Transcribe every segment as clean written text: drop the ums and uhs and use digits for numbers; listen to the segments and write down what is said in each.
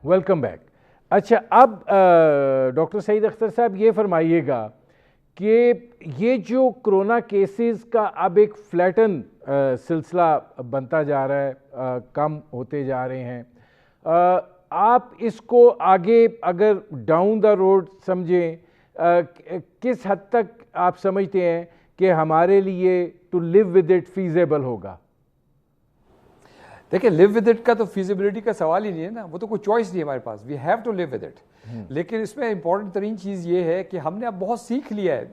Welcome back. اچھا اب doctor سعید اختر صاحب یہ فرمائیے گا کہ یہ جو کرونا کیسز کا اب ایک فلیٹن سلسلہ بنتا جا رہا ہے, کم ہوتے جا رہے ہیں, آپ اس کو آگے اگر ڈاؤن دا روڈ سمجھیں, کس حد تک آپ سمجھتے ہیں کہ ہمارے لیے to live with it feasible ہوگا؟ دیکھیں لیو ود اٹ کا تو فیزیبلٹی کا سوال ہی نہیں ہے نا, وہ تو کوئی چوائس نہیں ہے ہمارے پاس, we have to live with it. لیکن اس میں امپورٹنٹ ترین چیز یہ ہے کہ ہم نے اب بہت سیکھ لیا ہے.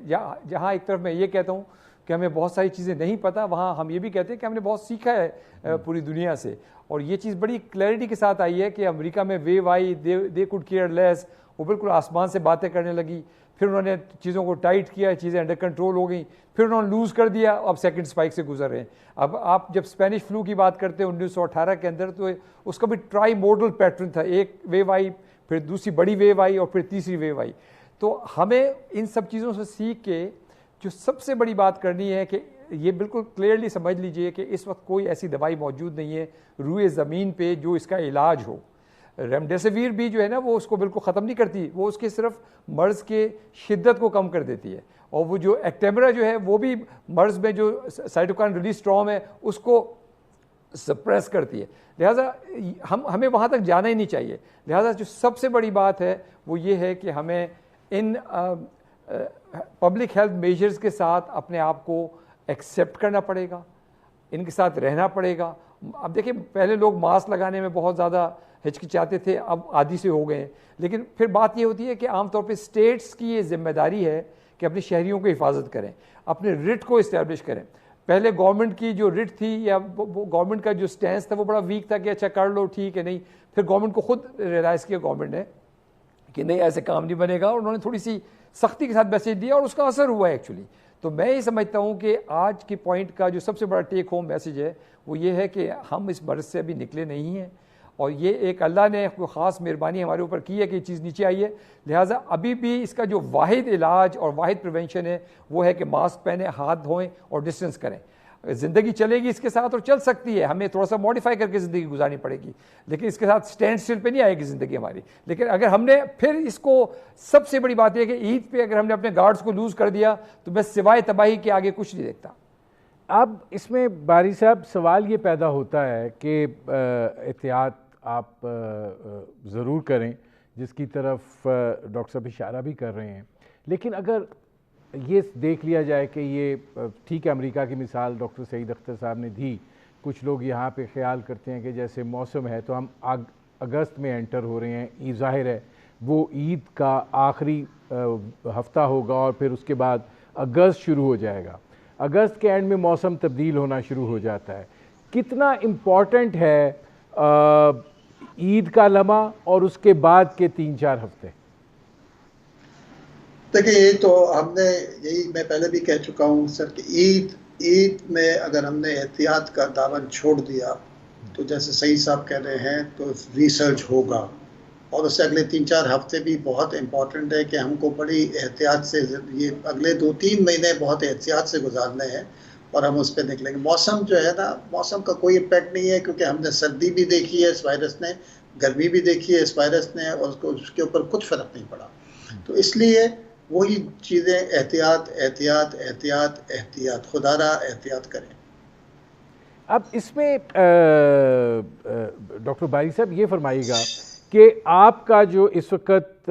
جہاں ایک طرف میں یہ کہتا ہوں کہ ہمیں بہت ساری چیزیں نہیں پتہ, وہاں ہم یہ بھی کہتے ہیں کہ ہم نے بہت سیکھا ہے پوری دنیا سے. اور یہ چیز بڑی کلیئرٹی کے ساتھ آئی ہے کہ امریکہ میں ویو آئی, دے کوڈ کیئر لیس, وہ بالکل آسمان سے باتیں کرنے لگی, پھر انہوں نے چیزوں کو ٹائٹ کیا, چیزیں انڈر کنٹرول ہو گئیں, پھر انہوں نے لوز کر دیا, اب سیکنڈ اسپائک سے گزر رہے ہیں. اب آپ جب اسپینش فلو کی بات کرتے ہیں 1918 کے اندر, تو اس کا بھی ٹرائی موڈل پیٹرن تھا, ایک ویو آئی, پھر دوسری بڑی ویو آئی, اور پھر تیسری ویو آئی. تو ہمیں ان سب چیزوں سے سیکھ کے جو سب سے بڑی بات کرنی ہے کہ یہ بالکل کلیئرلی سمجھ لیجئے کہ اس وقت کوئی ایسی دوائی موجود نہیں ہے روئے زمین پہ جو اس کا علاج ہو. ریمڈیسیویر بھی جو ہے نا وہ اس کو بالکل ختم نہیں کرتی, وہ اس کے صرف مرض کے شدت کو کم کر دیتی ہے. اور وہ جو ایکٹیمرا جو ہے وہ بھی مرض میں جو سائٹوکائن ریلیز سٹرام ہے اس کو سپریس کرتی ہے. لہٰذا ہمیں وہاں تک جانا ہی نہیں چاہیے. لہٰذا جو سب سے بڑی بات ہے وہ یہ ہے کہ ہمیں ان پبلک ہیلتھ میجرز کے ساتھ اپنے آپ کو ایکسیپٹ کرنا پڑے گا, ان کے ساتھ رہنا پڑے گا. اب دیکھیں پہلے لوگ ماسک لگانے میں بہت زیادہ ہچکچاتے تھے, اب عادی سے ہو گئے ہیں. لیکن پھر بات یہ ہوتی ہے کہ عام طور پہ اسٹیٹس کی یہ ذمہ داری ہے کہ اپنے شہریوں کو حفاظت کریں, اپنے رٹ کو اسٹیبلش کریں. پہلے گورنمنٹ کی جو رٹ تھی یا گورنمنٹ کا جو سٹینس تھا وہ بڑا ویک تھا کہ اچھا کر لو ٹھیک ہے, نہیں. پھر گورنمنٹ کو خود ریئلائز کیا گورنمنٹ نے کہ نہیں ایسے کام نہیں بنے گا, اور انہوں نے تھوڑی سی سختی کے ساتھ میسیج دیا اور اس کا اثر ہوا ہے ایکچولی. تو میں یہ سمجھتا ہوں کہ آج کی پوائنٹ کا جو سب سے بڑا ٹیک ہوم میسیج ہے وہ یہ ہے کہ ہم اس مرض سے ابھی نکلے نہیں ہیں, اور یہ ایک اللہ نے کوئی خاص مہربانی ہمارے اوپر کی ہے کہ یہ چیز نیچے آئی ہے. لہٰذا ابھی بھی اس کا جو واحد علاج اور واحد پریونشن ہے وہ ہے کہ ماسک پہنیں, ہاتھ دھوئیں اور ڈسٹینس کریں. زندگی چلے گی اس کے ساتھ, اور چل سکتی ہے, ہمیں تھوڑا سا ماڈیفائی کر کے زندگی گزارنی پڑے گی, لیکن اس کے ساتھ اسٹینڈ اسٹل پہ نہیں آئے گی زندگی ہماری. لیکن اگر ہم نے پھر اس کو, سب سے بڑی بات یہ کہ عید پہ اگر ہم نے اپنے گارڈز کو لوز کر دیا تو میں سوائے تباہی کے آگے کچھ نہیں دیکھتا. اب اس میں باری صاحب سوال یہ پیدا ہوتا ہے کہ احتیاط آپ ضرور کریں, جس کی طرف ڈاکٹر صاحب اشارہ بھی کر رہے ہیں. لیکن اگر یہ دیکھ لیا جائے کہ یہ ٹھیک ہے, امریکہ کی مثال ڈاکٹر سعید اختر صاحب نے دی, کچھ لوگ یہاں پہ خیال کرتے ہیں کہ جیسے موسم ہے تو ہم اگست میں انٹر ہو رہے ہیں, ظاہر ہے وہ عید کا آخری ہفتہ ہوگا اور پھر اس کے بعد اگست شروع ہو جائے گا. اگست کے اینڈ میں موسم تبدیل ہونا شروع ہو جاتا ہے. کتنا امپورٹنٹ ہے عید کا لمحہ اور اس کے بعد کے 3-4 ہفتے؟ دیکھیں یہ تو ہم نے یہی میں پہلے بھی کہہ چکا ہوں سر کہ عید میں اگر ہم نے احتیاط کا دامن چھوڑ دیا تو جیسے سعید صاحب کہہ رہے ہیں تو ریسرچ ہوگا, اور اس سے اگلے 3-4 ہفتے بھی بہت امپورٹنٹ ہے کہ ہم کو بڑی احتیاط سے یہ اگلے 2-3 مہینے بہت احتیاط سے گزارنے ہیں, اور ہم اس پہ نکلیں گے. موسم جو ہے نا, موسم کا کوئی امپیکٹ نہیں ہے, کیونکہ ہم نے سردی بھی دیکھی ہے اس وائرس نے, گرمی بھی دیکھی ہے اس وائرس نے, اور اس کے اوپر کچھ فرق نہیں پڑا. تو اس لیے وہی چیزیں احتیاط احتیاط احتیاط احتیاط, خدا را احتیاط کریں. اب اس میں ڈاکٹر باری صاحب یہ فرمائیے گا کہ آپ کا جو اس وقت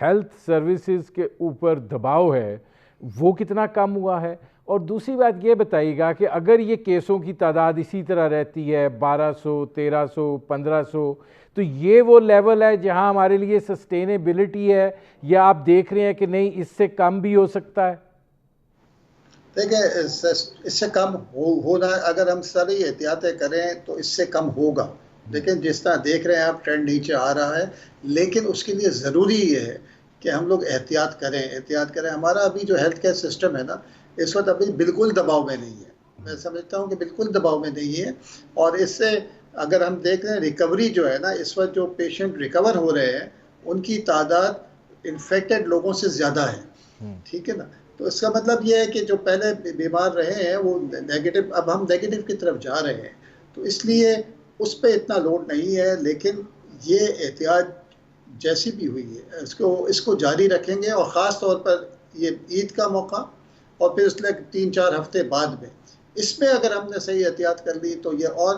ہیلتھ سروسز کے اوپر دباؤ ہے وہ کتنا کم ہوا ہے, اور دوسری بات یہ بتائیے گا کہ اگر یہ کیسوں کی تعداد اسی طرح رہتی ہے 1200, 1300, 1500, تو یہ وہ لیول ہے جہاں ہمارے لیے سسٹینیبلٹی ہے, یا آپ دیکھ رہے ہیں کہ نہیں اس سے کم بھی ہو سکتا ہے؟ دیکھیں اس سے کم ہونا, اگر ہم ساری احتیاطیں کریں تو اس سے کم ہوگا. لیکن جس طرح دیکھ رہے ہیں آپ ٹرینڈ نیچے آ رہا ہے, لیکن اس کے لیے ضروری یہ ہے کہ ہم لوگ احتیاط کریں. ہمارا ابھی جو ہیلتھ کیئر سسٹم ہے نا اس وقت ابھی بالکل دباؤ میں نہیں ہے. میں سمجھتا ہوں کہ بالکل دباؤ میں نہیں ہے, اور اس سے اگر ہم دیکھ رہے ہیں ریکوری جو ہے نا, اس وقت جو پیشنٹ ریکور ہو رہے ہیں ان کی تعداد انفیکٹڈ لوگوں سے زیادہ ہے. ٹھیک ہے نا, تو اس کا مطلب یہ ہے کہ جو پہلے بیمار رہے ہیں وہ نیگیٹو, اب ہم نیگیٹو کی طرف جا رہے ہیں, تو اس لیے اس پہ اتنا لوڈ نہیں ہے. لیکن یہ احتیاط جیسی بھی ہوئی ہے اس کو جاری رکھیں گے، اور خاص طور پر یہ عید کا موقع اور پھر اس لیے 3-4 ہفتے بعد میں اس میں اگر ہم نے صحیح احتیاط کر لی تو یہ اور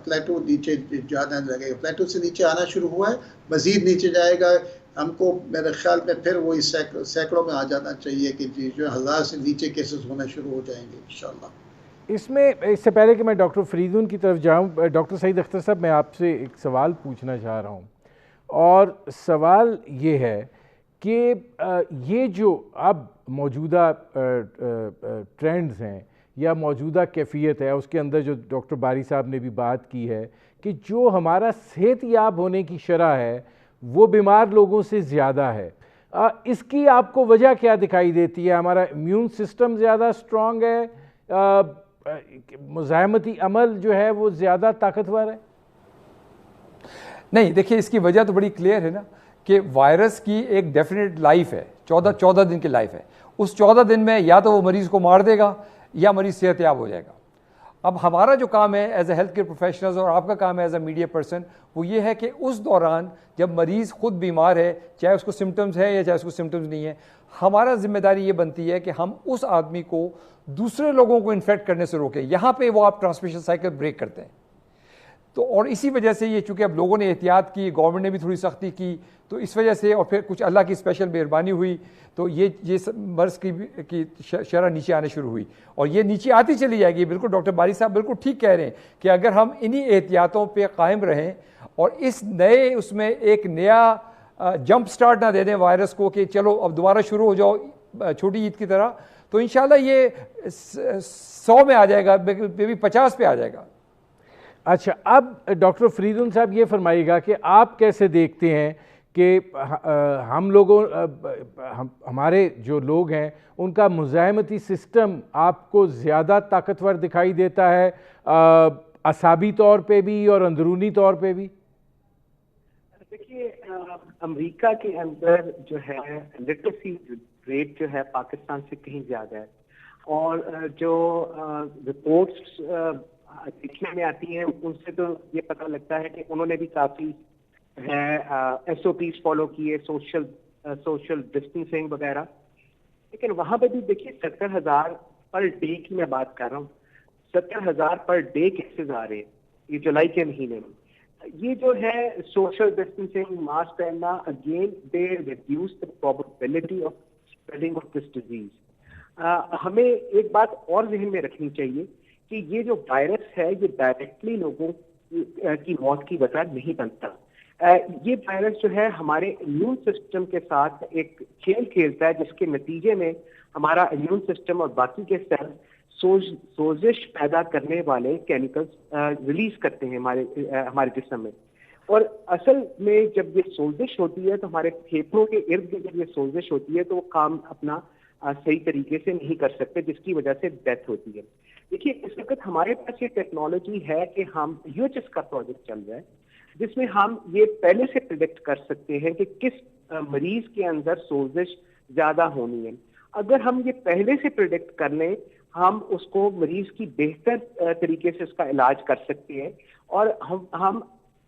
پلیٹو نیچے جانا لگے گا. پلیٹو سے نیچے آنا شروع ہوا ہے، مزید نیچے جائے گا. ہم کو میرے خیال میں پھر وہی سینکڑوں میں آ جانا چاہیے کہ جو 1000 سے نیچے کیسز ہونا شروع ہو جائیں گے انشاءاللہ. اس میں اس سے پہلے کہ میں ڈاکٹر فریدون کی طرف جاؤں، ڈاکٹر سعید اختر صاحب میں آپ سے ایک سوال پوچھنا چاہ رہا ہوں، اور سوال یہ ہے کہ یہ جو اب موجودہ ٹرینڈز ہیں یا موجودہ کیفیت ہے، اس کے اندر جو ڈاکٹر باری صاحب نے بھی بات کی ہے کہ جو ہمارا صحت یاب ہونے کی شرح ہے وہ بیمار لوگوں سے زیادہ ہے، اس کی آپ کو وجہ کیا دکھائی دیتی ہے؟ ہمارا امیون سسٹم زیادہ اسٹرانگ ہے، مزاحمتی عمل جو ہے وہ زیادہ طاقتور ہے؟ نہیں، دیکھیں اس کی وجہ تو بڑی کلیئر ہے نا کہ وائرس کی ایک ڈیفینیٹ لائف ہے، 14 دن کی لائف ہے. اس 14 دن میں یا تو وہ مریض کو مار دے گا یا مریض صحت یاب ہو جائے گا. اب ہمارا جو کام ہے as a health care professionals اور آپ کا کام ہے ایز اے میڈیا پرسن، وہ یہ ہے کہ اس دوران جب مریض خود بیمار ہے، چاہے اس کو سمٹمز ہے یا چاہے اس کو سمٹمز نہیں ہے، ہمارا ذمہ داری یہ بنتی ہے کہ ہم اس آدمی کو دوسرے لوگوں کو انفیکٹ کرنے سے روکیں. یہاں پہ وہ آپ ٹرانسمیشن سائیکل بریک کرتے ہیں. تو اور اسی وجہ سے یہ چونکہ اب لوگوں نے احتیاط کی، گورنمنٹ نے بھی تھوڑی سختی کی، تو اس وجہ سے اور پھر کچھ اللہ کی اسپیشل مہربانی ہوئی تو یہ مرض کی شرح نیچے آنے شروع ہوئی، اور یہ نیچے آتی چلی جائے گی. بالکل ڈاکٹر باری صاحب بالکل ٹھیک کہہ رہے ہیں کہ اگر ہم انہی احتیاطوں پہ قائم رہیں اور اس نئے اس میں ایک نیا جمپ سٹارٹ نہ دے دیں وائرس کو کہ چلو اب دوبارہ شروع ہو جاؤ چھوٹی عید کی طرح، تو انشاءاللہ یہ 100 میں آ جائے گا، بھی 50 پہ آ جائے گا. اچھا، اب ڈاکٹر فریدون صاحب یہ فرمائیے گا کہ آپ کیسے دیکھتے ہیں کہ ہم لوگوں ہمارے جو لوگ ہیں ان کا مزاحمتی سسٹم آپ کو زیادہ طاقتور دکھائی دیتا ہے اعصابی طور پہ بھی اور اندرونی طور پہ بھی؟ دیکھیے، امریکہ کے اندر جو ہے لٹریسی ریٹ جو ہے پاکستان سے کہیں زیادہ ہے، اور جو رپورٹس دیکھنے میں آتی ہیں ان سے تو یہ پتہ لگتا ہے کہ انہوں نے بھی کافی ایس او پیز فالو کیے، سوشل ڈسٹینسنگ وغیرہ. لیکن وہاں پہ بھی دیکھیے 70,000 پر ڈے کی میں بات کر رہا ہوں، 70,000 پر ڈے کیسز آ رہے ہیں یہ جولائی کے مہینے میں. یہ جو ہے سوشل ڈسٹینسنگ، ماسک پہننا، again they reduce the probability of spreading of this disease. ہمیں ایک بات اور ذہن میں رکھنی چاہیے کہ یہ جو وائرس ہے یہ ڈائریکٹلی لوگوں کی موت کی وجہ نہیں بنتا. یہ وائرس جو ہے ہمارے امیون سسٹم کے ساتھ ایک کھیل کھیلتا ہے جس کے نتیجے میں ہمارا امیون سسٹم اور باقی کے سیل سوزش پیدا کرنے والے کیمیکلز ریلیز کرتے ہیں ہمارے جسم میں. اور اصل میں جب یہ سوزش ہوتی ہے تو ہمارے پھیپھڑوں کے ارد گرد جب یہ سوزش ہوتی ہے تو وہ کام اپنا صحیح طریقے سے نہیں کر سکتے، جس کی وجہ سے ڈیتھ ہوتی ہے. دیکھیے اس وقت ہمارے پاس یہ ٹیکنالوجی ہے کہ ہم UHS کا پروجیکٹ چل رہا ہے جس میں ہم یہ پہلے سے پریڈکٹ کر سکتے ہیں کہ کس مریض کے اندر سوزش زیادہ ہونی ہے. اگر ہم یہ پہلے سے پریڈکٹ کر لیں ہم اس کو مریض کی بہتر طریقے سے اس کا علاج کر سکتے ہیں، اور ہم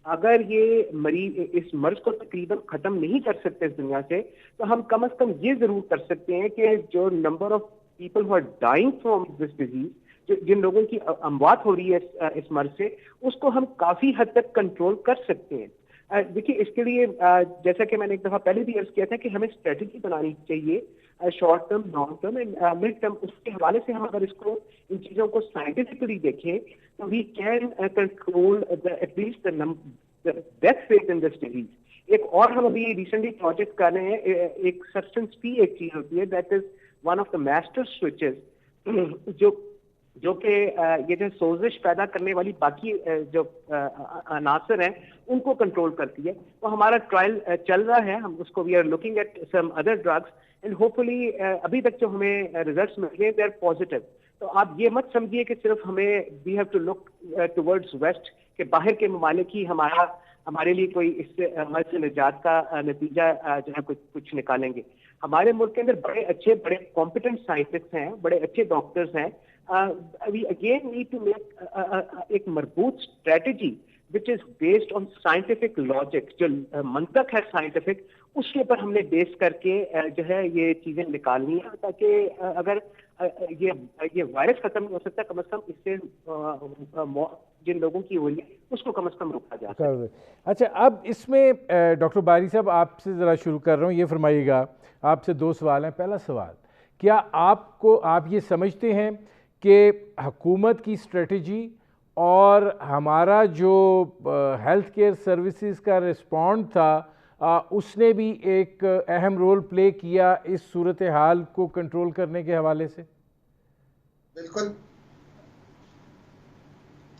اگر یہ مریض اس مرض کو تقریباً ختم نہیں کر سکتے اس دنیا سے، تو ہم کم از کم یہ ضرور کر سکتے ہیں کہ جو number of people who are dying from this disease, جن لوگوں کی اموات ہو رہی ہے اس مرض سے، اس کو ہم کافی حد تک کنٹرول کر سکتے ہیں. دیکھیے اس کے لیے جیسا کہ میں نے ایک دفعہ پہلے بھی عرض کیا تھا کہ ہمیں اسٹریٹجی بنانی چاہیے، short term, long term and mid term. اس کے حوالے سے ہم اگر اس کو ان چیزوں کو سائنٹیفکلی دیکھیں تو we can control at least death rate in this disease. ایک اور ہم ابھی ریسنٹلی پروجیکٹ کر رہے ہیں، ایک سبسٹنس پی ایک چیز ہوتی ہے that is one of the master switches جو کہ یہ جو سوزش پیدا کرنے والی باقی جو عناصر ہیں ان کو کنٹرول کرتی ہے. تو ہمارا ٹرائل چل رہا ہے، ہم اس کو we are looking at some other drugs and hopefully ابھی تک جو ہمیں ریزلٹس مل گئے دے آر پازیٹیو. تو آپ یہ مت سمجھیے کہ صرف ہمیں we have to look towards west کہ باہر کے ممالک ہی ہمارے لیے کوئی اس سے مرض سے نجات کا نتیجہ جو ہے کچھ نکالیں گے. ہمارے ملک کے اندر بڑے اچھے بڑے کمپیٹنٹ سائنٹسٹ ہیں، بڑے اچھے ڈاکٹرز ہیں. We again need to make ایک مربوط strategy which is based on scientific logic, جو منطق ہے scientific, اس کے اوپر ہم نے بیس کر کے جو ہے یہ چیزیں نکالنی ہیں تاکہ اگر یہ وائرس ختم نہیں ہو سکتا کم از کم اس سے جن لوگوں کی ہوئی ہے اس کو کم از کم روکا جا سکتا ہے. اچھا اب اس میں ڈاکٹر باری صاحب آپ سے ذرا شروع کر رہا ہوں, یہ فرمائیے گا, آپ سے 2 سوال ہیں. پہلا سوال, کیا آپ یہ سمجھتے ہیں کہ حکومت کی اسٹریٹجی اور ہمارا جو ہیلتھ کیئر سروسز کا رسپونڈ تھا اس نے بھی ایک اہم رول پلے کیا اس صورتحال کو کنٹرول کرنے کے حوالے سے؟ بالکل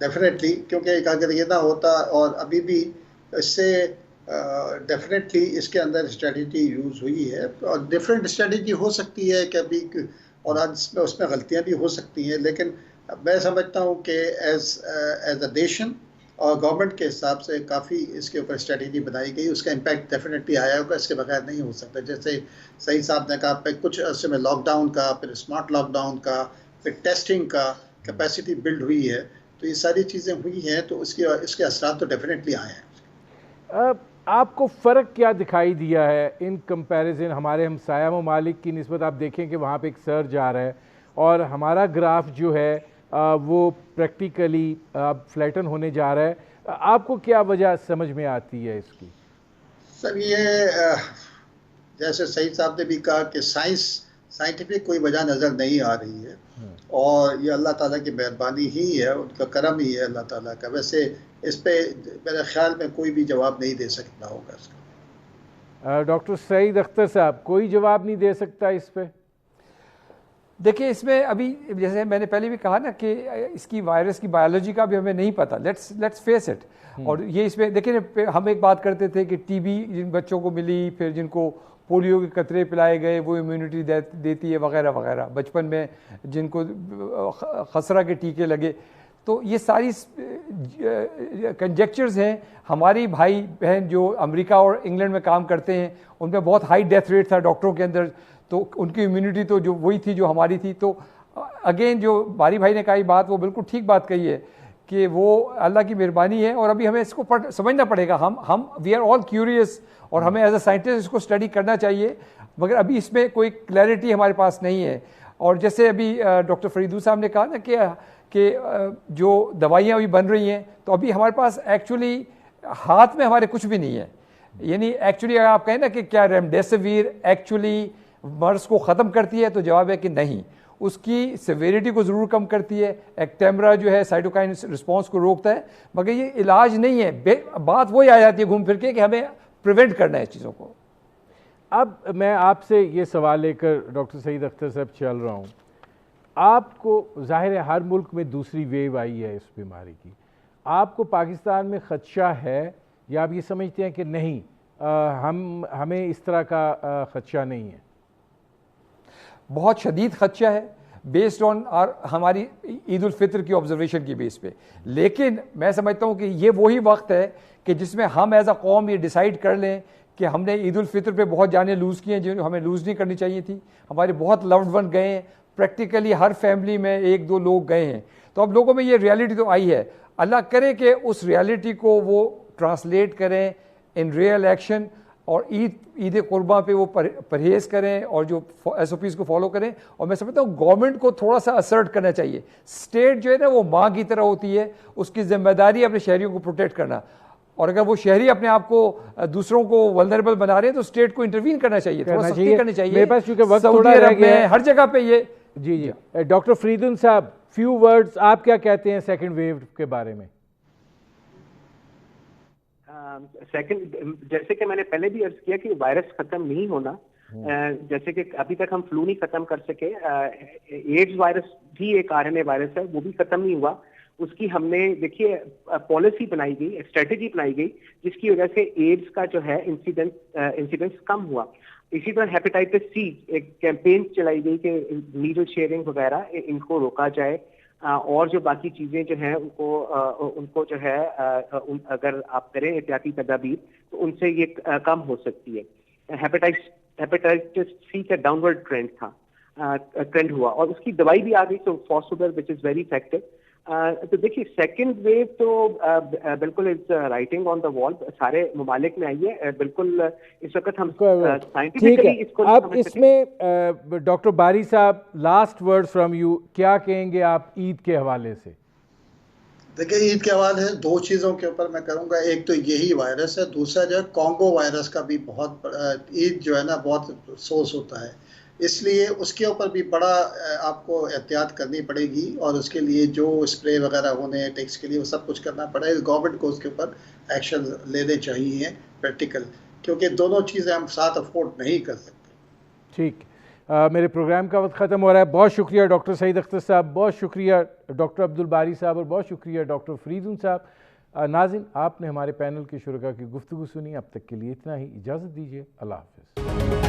ڈیفینیٹلی, کیونکہ اگر یہ نہ ہوتا, اور ابھی بھی اس سے ڈیفینیٹلی اس کے اندر اسٹریٹجی یوز ہوئی ہے, اور ڈفرینٹ اسٹریٹجی ہو سکتی ہے کبھی, اور اس میں غلطیاں بھی ہو سکتی ہیں, لیکن میں سمجھتا ہوں کہ ایز اے نیشن اور گورنمنٹ کے حساب سے کافی اس کے اوپر اسٹریٹجی بنائی گئی, اس کا امپیکٹ ڈیفینیٹلی آیا ہوگا, اس کے بغیر نہیں ہو سکتا. جیسے سعید صاحب نے کہا, کچھ عرصے میں لاک ڈاؤن کا, پھر اسمارٹ لاک ڈاؤن کا, پھر ٹیسٹنگ کا کیپیسٹی بلڈ ہوئی ہے, تو یہ ساری چیزیں ہوئی ہیں, تو اس کے اثرات تو ڈیفینیٹلی آئے ہیں. آپ کو فرق کیا دکھائی دیا ہے ان کمپیریزن ہمارے ہمسایہ ممالک کی نسبت؟ آپ دیکھیں کہ وہاں پہ ایک سرج آ رہا ہے اور ہمارا گراف جو ہے وہ پریکٹیکلی فلیٹن ہونے جا رہا ہے. آپ کو کیا وجہ سمجھ میں آتی ہے اس کی؟ سر یہ جیسے سعید صاحب نے بھی کہا کہ سائنٹیفک کوئی وجہ نظر نہیں آ رہی ہے, اور یہ اللہ تعالیٰ کی مہربانی ہی ہے, ان کا کرم ہی ہے اللہ تعالیٰ کا. ویسے اس پہ میرے خیال میں کوئی بھی جواب نہیں دے سکتا ہوگا اس کا. ڈاکٹر سعید اختر صاحب, کوئی جواب نہیں دے سکتا اس پہ؟ دیکھیں اس میں ابھی جیسے میں نے پہلے بھی کہا نا کہ اس کی وائرس کی بایولوجی کا بھی ہمیں نہیں پتہ, لیٹس فیس اٹ. اور یہ اس میں دیکھیں ہم ایک بات کرتے تھے کہ ٹی بی جن بچوں کو ملی, پھر جن کو پولیو کے قطرے پلائے گئے وہ امیونٹی دیتی ہے وغیرہ وغیرہ, بچپن میں جن کو خسرہ کے ٹیکے لگے, تو یہ ساری کنجیکچرز ہیں. ہماری بھائی بہن جو امریکہ اور انگلینڈ میں کام کرتے ہیں ان میں بہت ہائی ڈیتھ ریٹ تھا ڈاکٹروں کے اندر, تو ان کی امیونٹی تو جو وہی تھی جو ہماری تھی. تو اگین جو باری بھائی نے کہی بات وہ بالکل ٹھیک بات کہی ہے کہ وہ اللہ کی مہربانی ہے, اور ابھی ہمیں اس کو سمجھنا پڑے گا. ہم وی آر آل کیوریس, اور ہمیں ایز اے سائنٹسٹ اس کو اسٹڈی کرنا چاہیے, مگر ابھی اس میں کوئی کلیئرٹی ہمارے پاس نہیں ہے. اور جیسے ابھی ڈاکٹر فریدو صاحب نے کہا نا کہ جو دوائیاں ابھی بن رہی ہیں, تو ابھی ہمارے پاس ایکچولی ہاتھ میں ہمارے کچھ بھی نہیں ہے. یعنی ایکچولی اگر آپ کہیں نا کہ کیا ریمڈیسیویر ایکچولی مرض کو ختم کرتی ہے, تو جواب ہے کہ نہیں. اس کی سیویریٹی کو ضرور کم کرتی ہے, ایکٹیمرا جو ہے سائٹوکائن رسپانس کو روکتا ہے, مگر یہ علاج نہیں ہے. بات وہی آ جاتی ہے گھوم پھر کے کہ ہمیں پریونٹ کرنا ہے چیزوں کو. اب میں آپ سے یہ سوال لے کر ڈاکٹر سعید اختر صاحب چل رہا ہوں. آپ کو ظاہر ہے ہر ملک میں دوسری ویو آئی ہے اس بیماری کی, آپ کو پاکستان میں خدشہ ہے یا آپ یہ سمجھتے ہیں کہ نہیں ہمیں اس طرح کا خدشہ نہیں ہے؟ بہت شدید خدشہ ہے بیسڈ آن ہماری عید الفطر کی آبزرویشن کی بیس پہ. لیکن میں سمجھتا ہوں کہ یہ وہی وقت ہے کہ جس میں ہم ایز اے قوم یہ ڈیسائیڈ کر لیں کہ ہم نے عید الفطر پہ بہت جانیں لوز کی ہیں جو ہمیں لوز نہیں کرنی چاہیے تھی. ہمارے بہت لوڈ ون گئے ہیں, پریکٹیکلی ہر فیملی میں 1-2 لوگ گئے ہیں. تو اب لوگوں میں یہ ریالٹی تو آئی ہے. اللہ کرے کہ اس ریالٹی کو وہ ٹرانسلیٹ کریں ان ریئل ایکشن, اور عید قرباں پہ وہ پرہیز کریں اور جو ایس او پیز کو فالو کریں. اور میں سمجھتا ہوں گورنمنٹ کو تھوڑا سا اسرٹ کرنا چاہیے. اسٹیٹ جو ہے نا وہ ماں کی طرح ہوتی ہے, اس کی ذمہ داری ہے اپنے شہریوں کو پروٹیکٹ کرنا. اور اگر وہ شہری اپنے آپ کو دوسروں کو ولنریبل بنا رہے ہیں تو اسٹیٹ کو انٹروین کرنا چاہیے, تھوڑا سختی کرنی چاہیے. میرے پاس چونکہ وقت تھوڑا رہ گیا ہے ہر جگہ پہ یہ. جی ڈاکٹر فریدون صاحب, فیو ورڈز آپ کیا کہتے ہیں سیکنڈ ویو کے بارے میں؟ سیکنڈ, جیسے کہ میں نے پہلے بھی عرض کیا کہ وائرس ختم نہیں ہونا, جیسے کہ ابھی تک ہم فلو نہیں ختم کر سکے, ایڈز وائرس بھی ایک RNA وائرس ہے, وہ بھی ختم نہیں ہوا. اس کی ہم نے دیکھیے پالیسی بنائی گئی, اسٹریٹجی بنائی گئی, جس کی وجہ سے ایڈز کا جو ہے انسیڈنس کم ہوا. اسی طرح ہیپیٹائٹس سی ایک کیمپین چلائی گئی کہ نیڈل شیئرنگ وغیرہ ان کو روکا جائے, اور جو باقی چیزیں جو ہیں ان کو جو ہے اگر آپ کریں احتیاطی تدابیر تو ان سے یہ کم ہو سکتی ہے. ہیپیٹائٹس سی کا ڈاؤن ورڈ ٹرینڈ ہوا, اور اس کی دوائی بھی آ گئی, تو فاسوڈر وچ از ویری افیکٹو. تو دیکھیے سیکنڈ ویو تو بالکل از رائٹنگ آن دا وال، سارے ممالک میں آئی ہے، بالکل اس وقت ہم ٹھیک ہے. سائنٹیفکلی اس کو اب اس میں ڈاکٹر باری صاحب لاسٹ ورڈ فرام یو، کیا کہیں گے آپ عید کے حوالے سے؟ دیکھیں عید کے حوالے سے دو چیزوں کے اوپر میں کروں گا، ایک تو یہی وائرس ہے، دوسرا جو ہے کانگو وائرس کا بھی بہت عید جو ہے نا بہت افسوس ہوتا ہے، اس لیے اس کے اوپر بھی بڑا آپ کو احتیاط کرنی پڑے گی، اور اس کے لیے جو اسپرے وغیرہ ہونے ہیں ٹیکس کے لیے وہ سب کچھ کرنا پڑے گا، گورنمنٹ کو اس کے اوپر ایکشن لینے چاہیے پریکٹیکل، کیونکہ دونوں چیزیں ہم ساتھ افورڈ نہیں کر سکتے۔ ٹھیک، میرے پروگرام کا وقت ختم ہو رہا ہے. بہت شکریہ ڈاکٹر سعید اختر صاحب، بہت شکریہ ڈاکٹر عبدالباری صاحب، اور بہت شکریہ ڈاکٹر فریدون صاحب. ناظرین، آپ نے ہمارے پینل کے شرکاء کی گفتگو سنی. اب تک کے لیے اتنا ہی، اجازت دیجیے، اللہ حافظ.